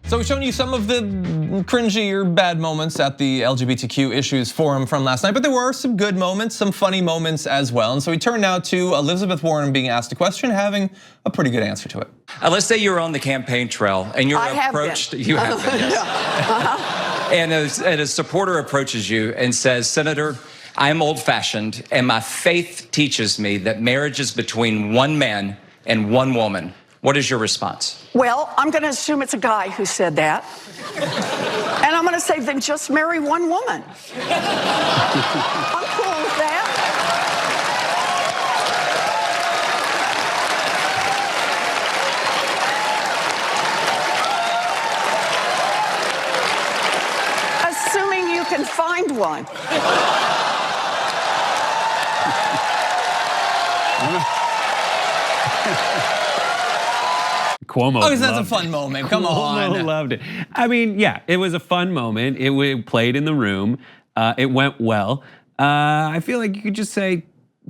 So we've shown you some of the cringy or bad moments at the LGBTQ issues forum from last night, but there were some good moments, some funny moments as well. And so we turn now to Elizabeth Warren being asked a question, having a pretty good answer to it. Let's say you're on the campaign trail and you're approached. You have been, yes. And a supporter approaches you and says, Senator, I'm old-fashioned and my faith teaches me that marriage is between one man and one woman. What is your response? Well, I'm going to assume it's a guy who said that. And I'm going to say, then just marry one woman. I'm cool with that. Assuming you can find one. Cuomo. Oh, because that's a fun moment. Come on. Cuomo loved it. I mean, yeah, it was a fun moment. It played in the room. It went well. I feel like you could just say,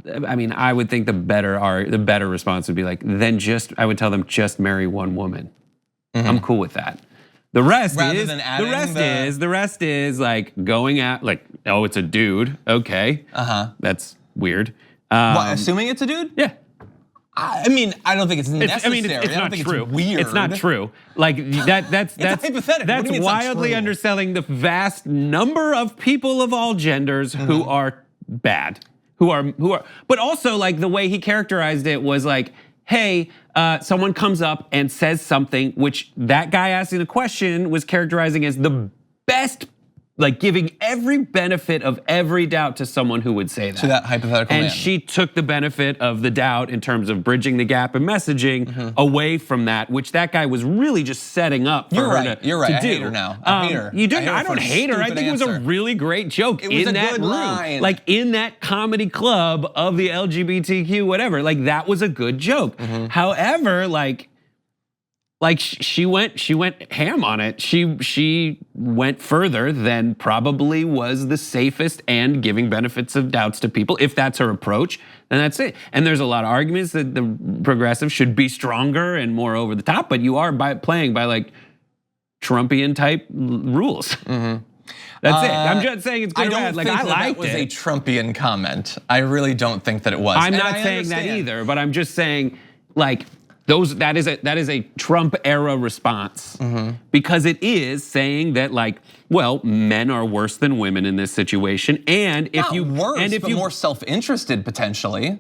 I mean, I would think the better response would be like, then I would tell them just marry one woman. Mm-hmm. I'm cool with that. The rest is like going at like, oh, it's a dude. Okay. That's weird. What, assuming it's a dude? Yeah. I mean, I don't think it's necessary. It's I don't not think true. It's weird. It's not true. Like that's hypothetical. That's wildly underselling the vast number of people of all genders who are bad, who are. But also, like the way he characterized it was like, hey, someone comes up and says something which that guy asking the question was characterizing as the best. Like giving every benefit of every doubt to someone who would say that. To that hypothetical man. And she took the benefit of the doubt in terms of bridging the gap in messaging away from that, which that guy was really just setting up for her to do. You're right, I hate her now. I hate her. I don't hate her. I think it was a really great joke in that room. Line. Like in that comedy club of the LGBTQ whatever. Like that was a good joke. However, like she went ham on it. She went further than probably was the safest and giving benefits of doubts to people. If that's her approach, then that's it. And there's a lot of arguments that the progressive should be stronger and more over the top, but you are playing by like Trumpian type rules. That's it. I'm just saying it's good or bad. Like I liked it. That was a Trumpian comment. I really don't think that it was. I'm not saying that either, but I'm just saying like that is a Trump era response because it is saying that like, well, men are worse than women in this situation, and if more self-interested potentially.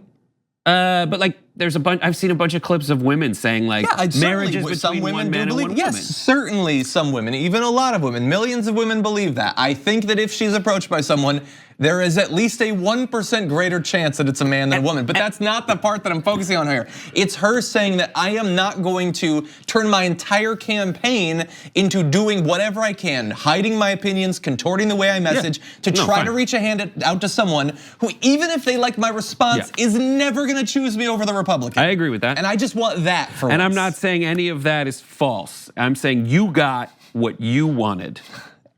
But like, there's I've seen a bunch of clips of women saying like, marriage is between one man and one woman. Yes, certainly some women, even a lot of women, millions of women believe that. I think that if she's approached by someone, there is at least a 1% greater chance that it's a man than a woman. But that's not the part that I'm focusing on here. It's her saying that I am not going to turn my entire campaign into doing whatever I can, hiding my opinions, contorting the way I message, to try to reach a hand out to someone who, even if they like my response, is never gonna choose me over the Republican. I agree with that. And I just want that for And once. I'm not saying any of that is false. I'm saying you got what you wanted.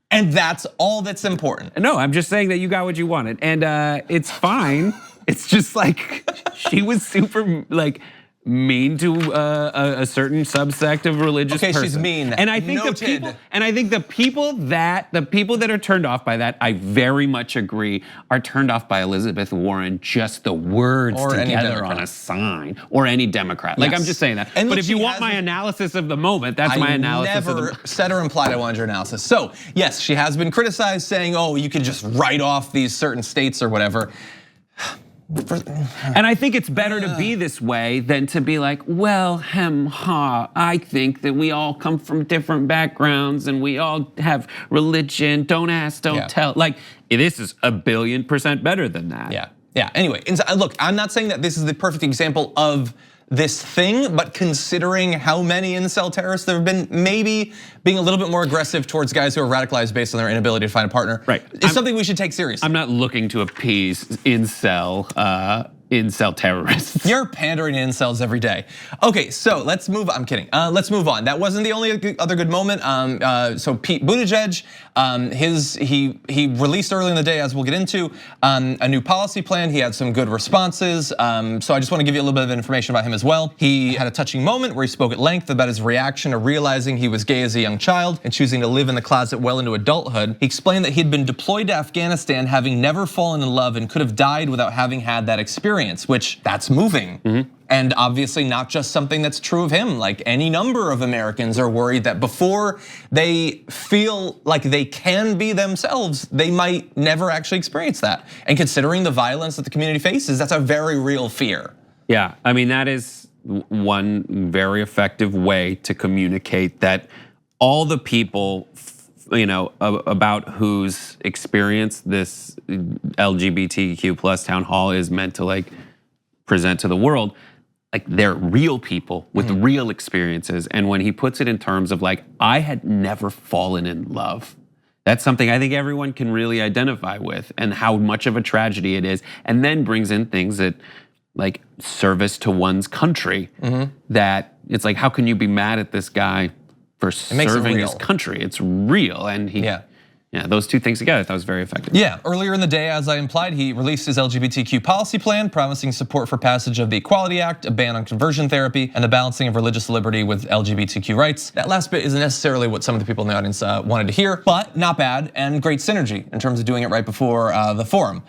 And that's all that's important. No, I'm just saying that you got what you wanted, and it's fine. It's just like she was super like mean to a certain subsect of religious person. She's mean. And I think the people that are turned off by that, I very much agree, are turned off by Elizabeth Warren, just the words together on a sign, or any Democrat. Like I'm just saying that. But if you want my analysis of the moment, that's my analysis of the moment. I never said or implied I wanted your analysis. So yes, she has been criticized saying, oh, you can just write off these certain states or whatever. And I think it's better to be this way than to be like, well, I think that we all come from different backgrounds and we all have religion. Don't ask, don't tell. Like, this is 1,000,000,000% better than that. Yeah. Anyway, look, I'm not saying that this is the perfect example of this thing, but considering how many incel terrorists there have been, maybe being a little bit more aggressive towards guys who are radicalized based on their inability to find a partner is something we should take seriously. I'm not looking to appease incel incel terrorists. You're pandering to incels every day. Okay, so let's move. I'm kidding. Let's move on. That wasn't the only other good moment. So Pete Buttigieg, he released early in the day, as we'll get into, a new policy plan. He had some good responses. So I just want to give you a little bit of information about him as well. He had a touching moment where he spoke at length about his reaction to realizing he was gay as a young child and choosing to live in the closet well into adulthood. He explained that he'd been deployed to Afghanistan, having never fallen in love and could have died without having had that experience, which that's moving. And obviously not just something that's true of him. Like any number of Americans are worried that before they feel like they can be themselves, they might never actually experience that. And considering the violence that the community faces, that's a very real fear. Yeah, I mean, that is one very effective way to communicate that all the people, about whose experience this LGBTQ plus town hall is meant to like present to the world, like they're real people with real experiences. And when he puts it in terms of like, I had never fallen in love, that's something I think everyone can really identify with, and how much of a tragedy it is. And then brings in things that like service to one's country, that it's like, how can you be mad at this guy for serving his country? It's real. And yeah, those two things together, I thought was very effective. Yeah, earlier in the day, as I implied, he released his LGBTQ policy plan, promising support for passage of the Equality Act, a ban on conversion therapy, and the balancing of religious liberty with LGBTQ rights. That last bit isn't necessarily what some of the people in the audience wanted to hear, but not bad, and great synergy in terms of doing it right before the forum.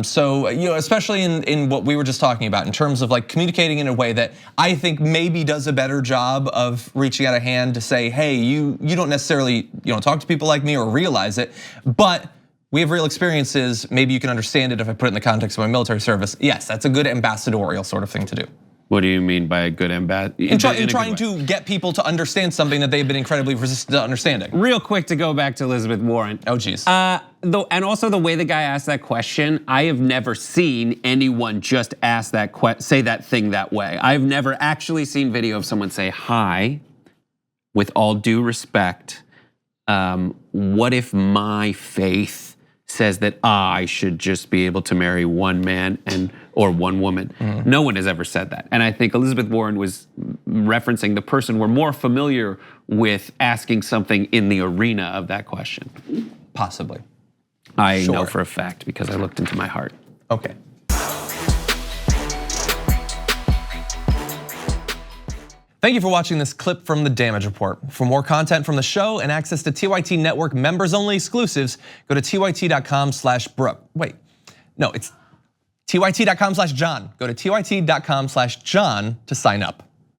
So, especially in what we were just talking about, in terms of like communicating in a way that I think maybe does a better job of reaching out a hand to say, hey, you don't necessarily talk to people like me or realize it, but we have real experiences. Maybe you can understand it if I put it in the context of my military service. Yes, that's a good ambassadorial sort of thing to do. What do you mean by a good ambassador? In trying to get people to understand something that they've been incredibly resistant to understanding. Real quick to go back to Elizabeth Warren. Oh geez. And also the way the guy asked that question, I have never seen anyone just ask say that thing that way. I've never actually seen video of someone say, hi, with all due respect, what if my faith says that I should just be able to marry one man or one woman? No one has ever said that. And I think Elizabeth Warren was referencing the person we're more familiar with asking something in the arena of that question. Possibly. I know for a fact because I looked into my heart. Okay. Thank you for watching this clip from the Damage Report. For more content from the show and access to TYT Network members-only exclusives, go to tyt.com/Brooke. Wait, no, it's tyt.com/John. Go to tyt.com/John to sign up.